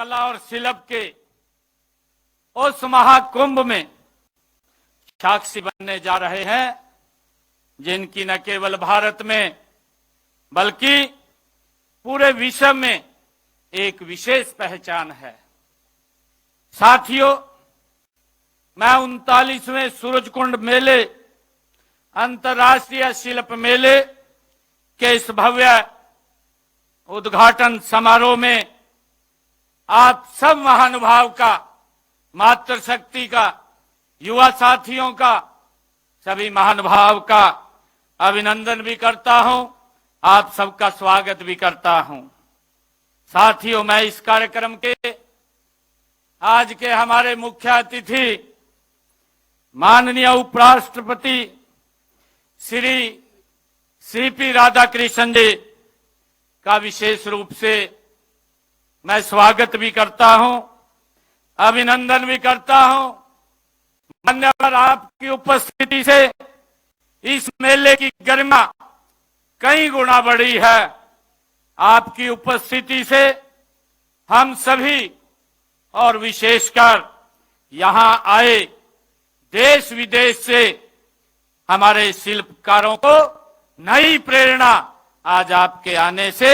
कला और शिल्प के उस महाकुंभ में साक्षी बनने जा रहे हैं, जिनकी न केवल भारत में बल्कि पूरे विश्व में एक विशेष पहचान है। साथियों, मैं 39वें सूरजकुंड मेले, अंतर्राष्ट्रीय शिल्प मेले के इस भव्य उद्घाटन समारोह में आप सब महानुभाव का, मातृशक्ति का, युवा साथियों का, सभी महानुभाव का अभिनंदन भी करता हूं, आप सबका स्वागत भी करता हूं। साथियों, मैं इस कार्यक्रम के आज के हमारे मुख्य अतिथि माननीय उपराष्ट्रपति श्री सीपी राधाकृष्णन जी का विशेष रूप से मैं स्वागत भी करता हूं, अभिनंदन भी करता हूं। मान्यवर, आपकी उपस्थिति से इस मेले की गरिमा कई गुना बढ़ी है। आपकी उपस्थिति से हम सभी और विशेषकर यहां आए देश विदेश से हमारे शिल्पकारों को नई प्रेरणा आज आपके आने से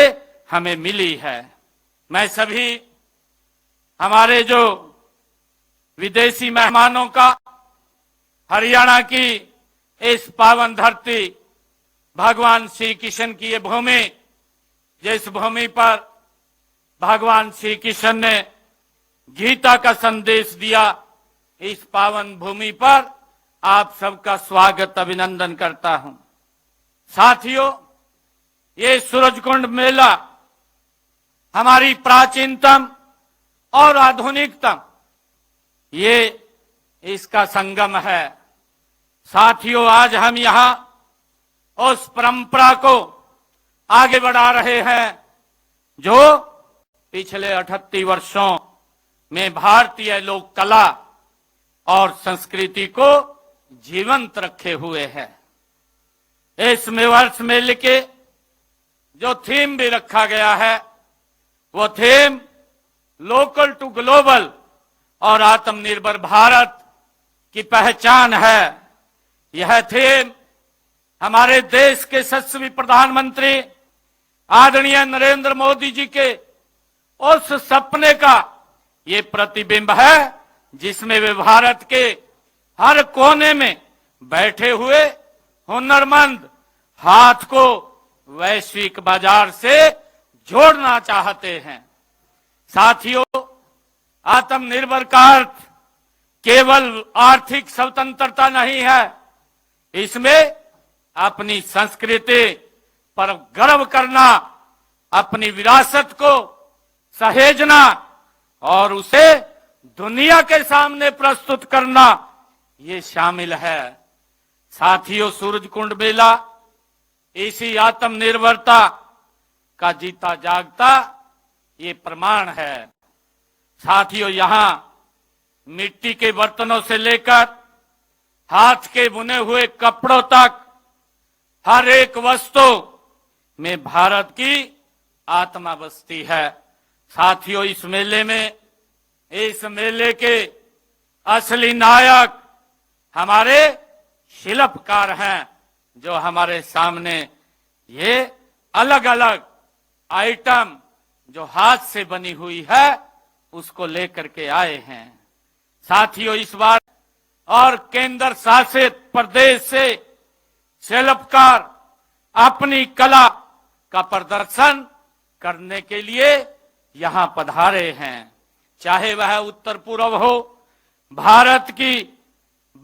हमें मिली है। मैं सभी हमारे जो विदेशी मेहमानों का हरियाणा की इस पावन धरती, भगवान श्री कृष्ण की ये भूमि, जिस भूमि पर भगवान श्री कृष्ण ने गीता का संदेश दिया, इस पावन भूमि पर आप सबका स्वागत, अभिनंदन करता हूं। साथियों, ये सूरजकुंड मेला हमारी प्राचीनतम और आधुनिकतम ये इसका संगम है। साथियों, आज हम यहां उस परंपरा को आगे बढ़ा रहे हैं जो पिछले 38 वर्षों में भारतीय लोक कला और संस्कृति को जीवंत रखे हुए है। इस वर्ष मेले के जो थीम भी रखा गया है, वो थीम लोकल टू ग्लोबल और आत्मनिर्भर भारत की पहचान है। यह थीम हमारे देश के यशस्वी प्रधानमंत्री आदरणीय नरेंद्र मोदी जी के उस सपने का ये प्रतिबिंब है, जिसमें वे भारत के हर कोने में बैठे हुए हुनरमंद हाथ को वैश्विक बाजार से जोड़ना चाहते हैं। साथियों, आत्मनिर्भर का अर्थ केवल आर्थिक स्वतंत्रता नहीं है, इसमें अपनी संस्कृति पर गर्व करना, अपनी विरासत को सहेजना और उसे दुनिया के सामने प्रस्तुत करना, ये शामिल है। साथियों, सूरजकुंड मेला इसी आत्मनिर्भरता का जीता जागता ये प्रमाण है। साथियों, यहां मिट्टी के बर्तनों से लेकर हाथ के बुने हुए कपड़ों तक हर एक वस्तु में भारत की आत्मा बसती है। साथियों, इस मेले के असली नायक हमारे शिल्पकार हैं, जो हमारे सामने ये अलग अलग आइटम जो हाथ से बनी हुई है उसको लेकर के आए हैं। साथियों, इस बार और केंद्र शासित प्रदेश से शिल्पकार अपनी कला का प्रदर्शन करने के लिए यहां पधारे हैं। चाहे वह उत्तर पूर्व हो, भारत की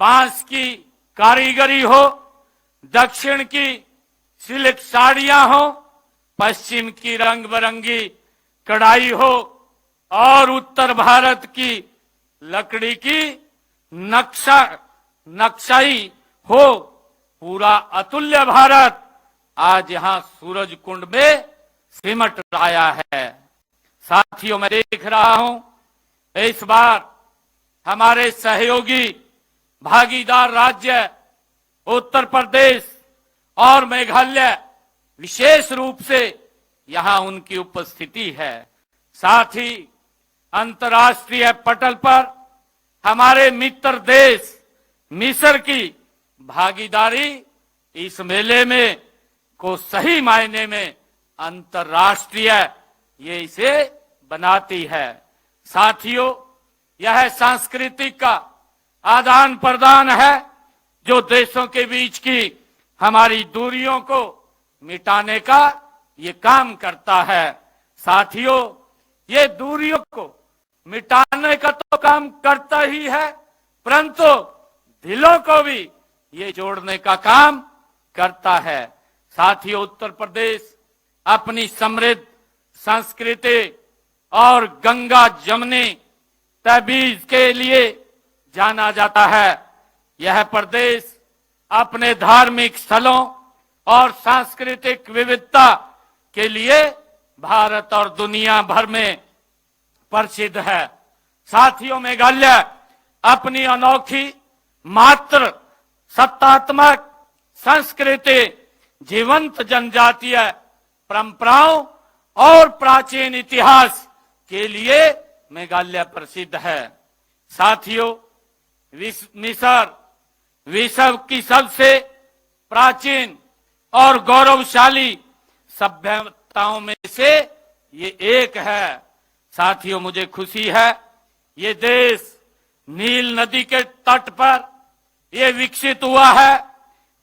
बांस की कारीगरी हो, दक्षिण की सिल्क साड़ियां हो, पश्चिम की रंग बिरंगी कढ़ाई हो और उत्तर भारत की लकड़ी की नक्शाई हो, पूरा अतुल्य भारत आज यहां सूरजकुंड में सिमट आया है। साथियों, मैं देख रहा हूं इस बार हमारे सहयोगी भागीदार राज्य उत्तर प्रदेश और मेघालय विशेष रूप से यहां उनकी उपस्थिति है। साथ ही अंतर्राष्ट्रीय पटल पर हमारे मित्र देश मिस्र की भागीदारी इस मेले में को सही मायने में अंतर्राष्ट्रीय ये इसे बनाती है। साथियों, यह सांस्कृतिक का आदान प्रदान है जो देशों के बीच की हमारी दूरियों को मिटाने का ये काम करता है। साथियों, ये दूरियों को मिटाने का तो काम करता ही है, परंतु दिलों को भी ये जोड़ने का काम करता है। साथियों, उत्तर प्रदेश अपनी समृद्ध संस्कृति और गंगा जमुनी तहजीब के लिए जाना जाता है। यह प्रदेश अपने धार्मिक स्थलों और सांस्कृतिक विविधता के लिए भारत और दुनिया भर में प्रसिद्ध है। साथियों, मेघालय अपनी अनोखी मात्र सत्तात्मक संस्कृति, जीवंत जनजातीय परंपराओं और प्राचीन इतिहास के लिए मेघालय प्रसिद्ध है। साथियों, मिस्र विश्व की सबसे प्राचीन और गौरवशाली सभ्यताओं में से ये एक है। साथियों, मुझे खुशी है ये देश नील नदी के तट पर ये विकसित हुआ है,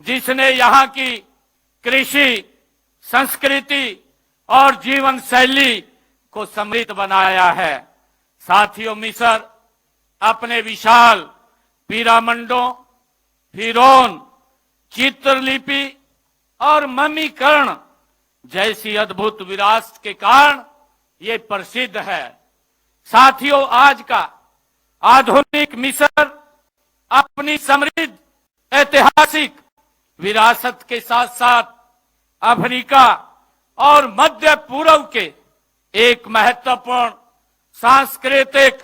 जिसने यहाँ की कृषि, संस्कृति और जीवन शैली को समृद्ध बनाया है। साथियों, मिस्र अपने विशाल पिरामिडों, फिरौन, चित्रलिपि और ममीकरण जैसी अद्भुत विरासत के कारण ये प्रसिद्ध है। साथियों, आज का आधुनिक मिस्र अपनी समृद्ध ऐतिहासिक विरासत के साथ साथ अफ्रीका और मध्य पूर्व के एक महत्वपूर्ण सांस्कृतिक,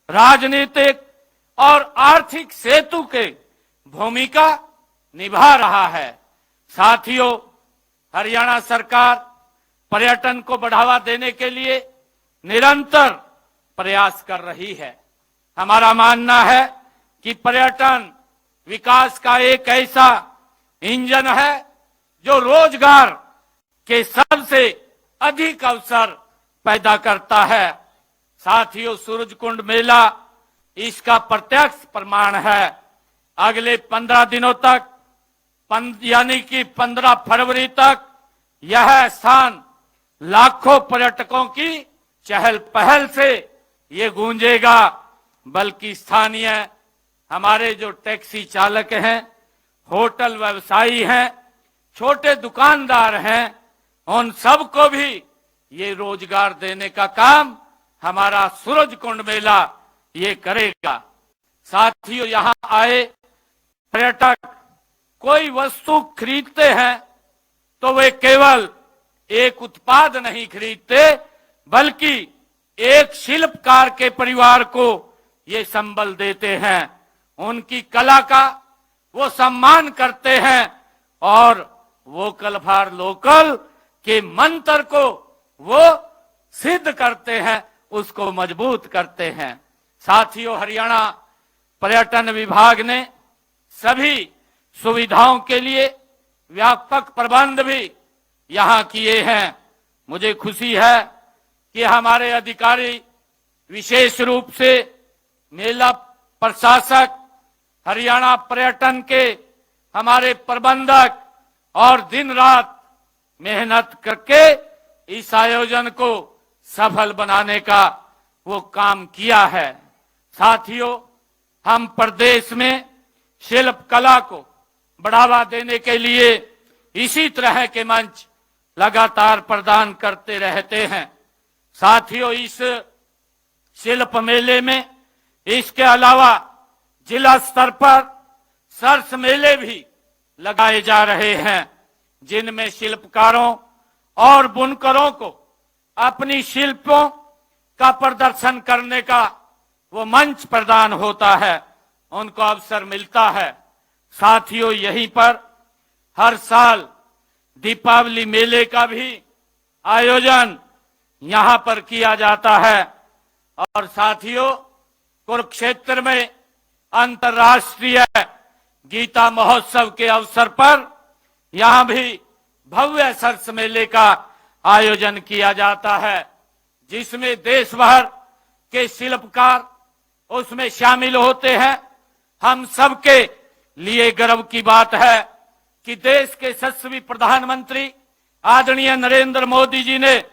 राजनीतिक और आर्थिक सेतु के भूमिका निभा रहा है। साथियों, हरियाणा सरकार पर्यटन को बढ़ावा देने के लिए निरंतर प्रयास कर रही है। हमारा मानना है कि पर्यटन विकास का एक ऐसा इंजन है जो रोजगार के सबसे अधिक अवसर पैदा करता है। साथियों, सूरजकुंड मेला इसका प्रत्यक्ष प्रमाण है। अगले 15 दिनों तक यानी कि 15 फरवरी तक यह स्थान लाखों पर्यटकों की चहल पहल से ये गूंजेगा। बल्कि स्थानीय हमारे जो टैक्सी चालक हैं, होटल व्यवसायी हैं, छोटे दुकानदार हैं, उन सबको भी ये रोजगार देने का काम हमारा सूरजकुंड मेला ये करेगा। साथियों, यहाँ आए पर्यटक कोई वस्तु खरीदते हैं तो वे केवल एक उत्पाद नहीं खरीदते, बल्कि एक शिल्पकार के परिवार को ये संबल देते हैं, उनकी कला का वो सम्मान करते हैं और वोकल फॉर लोकल के मंत्र को वो सिद्ध करते हैं, उसको मजबूत करते हैं। साथियों, हरियाणा पर्यटन विभाग ने सभी सुविधाओं के लिए व्यापक प्रबंध भी यहाँ किए हैं। मुझे खुशी है कि हमारे अधिकारी, विशेष रूप से मेला प्रशासक, हरियाणा पर्यटन के हमारे प्रबंधक और दिन रात मेहनत करके इस आयोजन को सफल बनाने का वो काम किया है। साथियों, हम प्रदेश में शिल्प कला को बढ़ावा देने के लिए इसी तरह के मंच लगातार प्रदान करते रहते हैं। साथियों, इस शिल्प मेले में इसके अलावा जिला स्तर पर सरस मेले भी लगाए जा रहे हैं, जिनमें शिल्पकारों और बुनकरों को अपनी शिल्पों का प्रदर्शन करने का वो मंच प्रदान होता है, उनको अवसर मिलता है। साथियों, यहीं पर हर साल दीपावली मेले का भी आयोजन यहाँ पर किया जाता है। और साथियों, कुरुक्षेत्र में अंतर्राष्ट्रीय गीता महोत्सव के अवसर पर यहां भी भव्य सरस मेले का आयोजन किया जाता है, जिसमें देश भर के शिल्पकार उसमें शामिल होते हैं। हम सबके लिए गर्व की बात है कि देश के यशस्वी प्रधानमंत्री आदरणीय नरेंद्र मोदी जी ने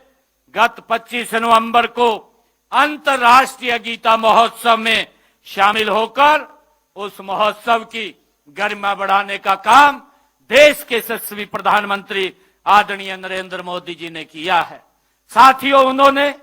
गत 25 नवंबर को अंतर्राष्ट्रीय गीता महोत्सव में शामिल होकर उस महोत्सव की गरिमा बढ़ाने का काम देश के यशस्वी प्रधानमंत्री आदरणीय नरेंद्र मोदी जी ने किया है। साथियों, उन्होंने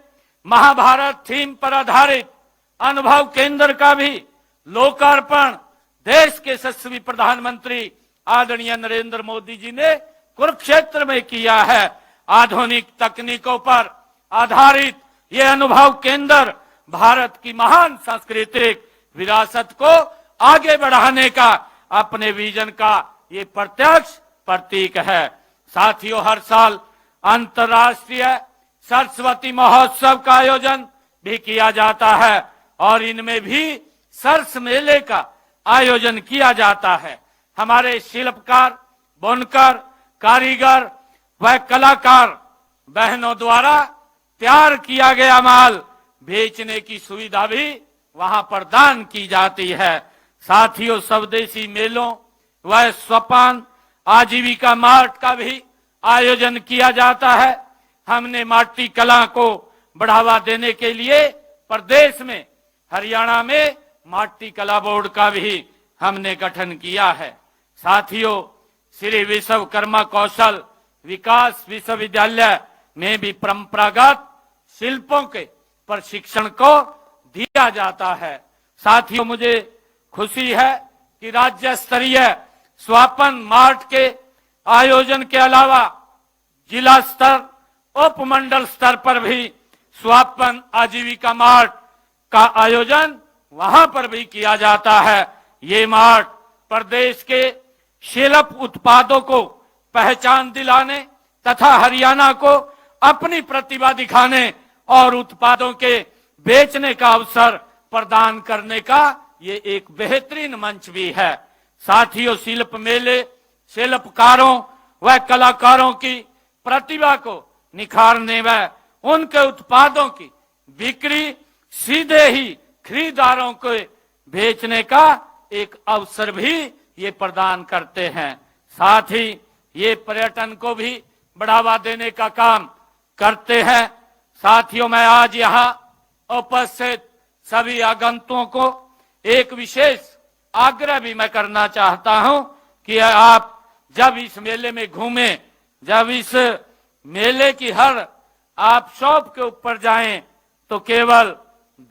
महाभारत थीम पर आधारित अनुभव केंद्र का भी लोकार्पण देश के यशस्वी प्रधानमंत्री आदरणीय नरेंद्र मोदी जी ने कुरुक्षेत्र में किया है। आधुनिक तकनीकों पर आधारित यह अनुभव केंद्र भारत की महान सांस्कृतिक विरासत को आगे बढ़ाने का अपने विजन का ये प्रत्यक्ष प्रतीक है। साथियों, हर साल अंतर्राष्ट्रीय सरस्वती महोत्सव का आयोजन भी किया जाता है और इनमें भी सरस मेले का आयोजन किया जाता है। हमारे शिल्पकार, बुनकर, कारीगर व कलाकार बहनों द्वारा तैयार किया गया माल बेचने की सुविधा भी वहां प्रदान की जाती है। साथियों, स्वदेशी मेलों व स्वपान आजीविका मार्ट का भी आयोजन किया जाता है। हमने माटी कला को बढ़ावा देने के लिए प्रदेश में हरियाणा में माटी कला बोर्ड का भी हमने गठन किया है। साथियों, श्री विश्वकर्मा कौशल विकास विश्वविद्यालय में भी परंपरागत शिल्पों के प्रशिक्षण को दिया जाता है। साथियों, मुझे खुशी है कि राज्य स्तरीय स्वापन मार्ट के आयोजन के अलावा जिला स्तर, उपमंडल स्तर पर भी स्वापन आजीविका मार्ट का आयोजन वहां पर भी किया जाता है। ये मार्ट प्रदेश के शिल्प उत्पादों को पहचान दिलाने तथा हरियाणा को अपनी प्रतिभा दिखाने और उत्पादों के बेचने का अवसर प्रदान करने का ये एक बेहतरीन मंच भी है। साथियों, शिल्प मेले शिल्पकारों व कलाकारों की प्रतिभा को निखारने व उनके उत्पादों की बिक्री सीधे ही खरीदारों को बेचने का एक अवसर भी ये प्रदान करते हैं। साथ ही ये पर्यटन को भी बढ़ावा देने का काम करते हैं। साथियों, मैं आज यहाँ उपस्थित सभी आगंतुकों को एक विशेष आग्रह भी मैं करना चाहता हूं कि आप जब इस मेले में घूमें, जब इस मेले की हर आप शॉप के ऊपर जाएं, तो केवल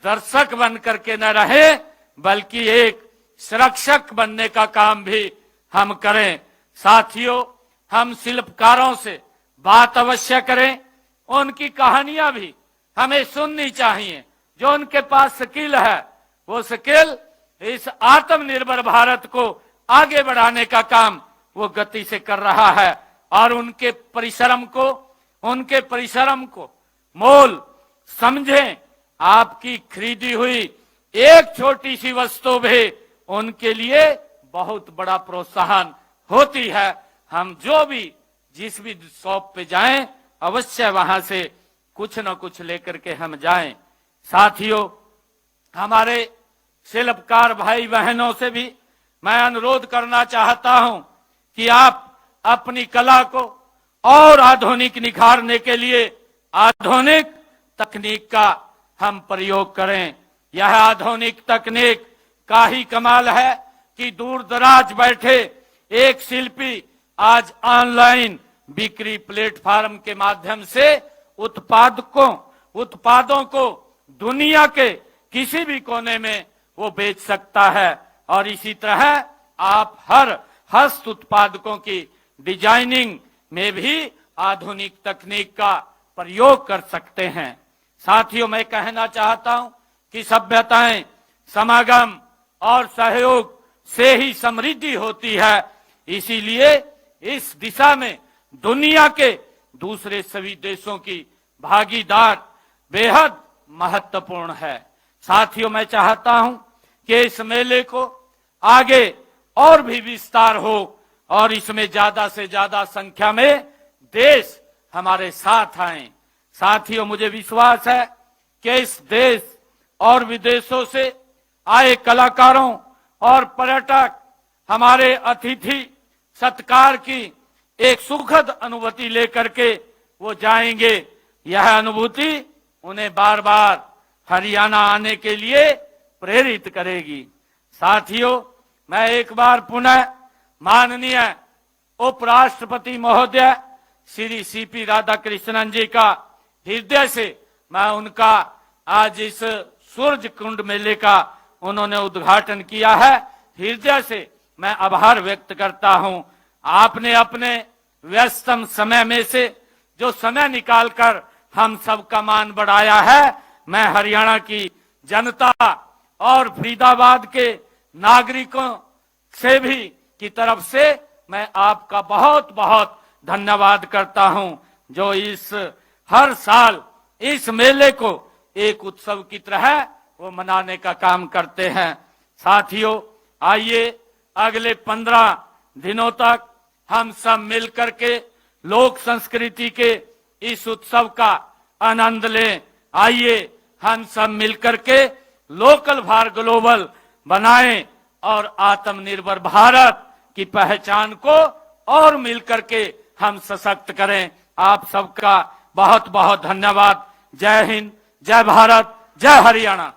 दर्शक बन करके न रहे बल्कि एक संरक्षक बनने का काम भी हम करें। साथियों, हम शिल्पकारों से बात अवश्य करें, उनकी कहानियां भी हमें सुननी चाहिए। जो उनके पास स्किल है, वो स्किल इस आत्मनिर्भर भारत को आगे बढ़ाने का काम वो गति से कर रहा है और उनके परिश्रम को मोल समझें। आपकी खरीदी हुई एक छोटी सी वस्तु भी उनके लिए बहुत बड़ा प्रोत्साहन होती है। हम जिस भी शॉप पे जाएं, अवश्य वहां से कुछ न कुछ लेकर के हम जाएं। साथियों, हमारे शिल्पकार भाई बहनों से भी मैं अनुरोध करना चाहता हूं कि आप अपनी कला को और आधुनिक निखारने के लिए आधुनिक तकनीक का हम प्रयोग करें। यह आधुनिक तकनीक का ही कमाल है कि दूर दराज बैठे एक शिल्पी आज ऑनलाइन बिक्री प्लेटफॉर्म के माध्यम से उत्पादों को दुनिया के किसी भी कोने में वो बेच सकता है और इसी तरह आप हर हस्त उत्पादकों की डिजाइनिंग में भी आधुनिक तकनीक का प्रयोग कर सकते हैं। साथियों, मैं कहना चाहता हूं कि सभ्यताएं समागम और सहयोग से ही समृद्धि होती है। इसीलिए इस दिशा में दुनिया के दूसरे सभी देशों की भागीदार बेहद महत्वपूर्ण है। साथियों, मैं चाहता हूं कि इस मेले को आगे और भी विस्तार हो और इसमें ज्यादा से ज्यादा संख्या में देश हमारे साथ आए। साथियों, मुझे विश्वास है कि इस देश और विदेशों से आए कलाकारों और पर्यटक हमारे अतिथि सत्कार की एक सुखद अनुभूति लेकर के वो जाएंगे। यह अनुभूति उन्हें बार बार हरियाणा आने के लिए प्रेरित करेगी। साथियों, मैं एक बार पुनः माननीय उपराष्ट्रपति महोदय श्री सीपी राधाकृष्णन जी का हृदय से मैं उनका आज इस सूरज कुंड मेले का उन्होंने उद्घाटन किया है, हृदय से मैं आभार व्यक्त करता हूं। आपने अपने व्यस्तम समय में से जो समय निकालकर हम सबका मान बढ़ाया है, मैं हरियाणा की जनता और फरीदाबाद के नागरिकों से भी की तरफ से मैं आपका बहुत बहुत धन्यवाद करता हूं, जो इस हर साल इस मेले को एक उत्सव की तरह वो मनाने का काम करते हैं। साथियों, आइए अगले 15 दिनों तक हम सब मिलकर के लोक संस्कृति के इस उत्सव का आनंद लें। आइए हम सब मिलकर के लोकल फॉर ग्लोबल बनाएं और आत्मनिर्भर भारत की पहचान को और मिलकर के हम सशक्त करें। आप सबका बहुत बहुत धन्यवाद। जय हिंद, जय भारत, जय हरियाणा।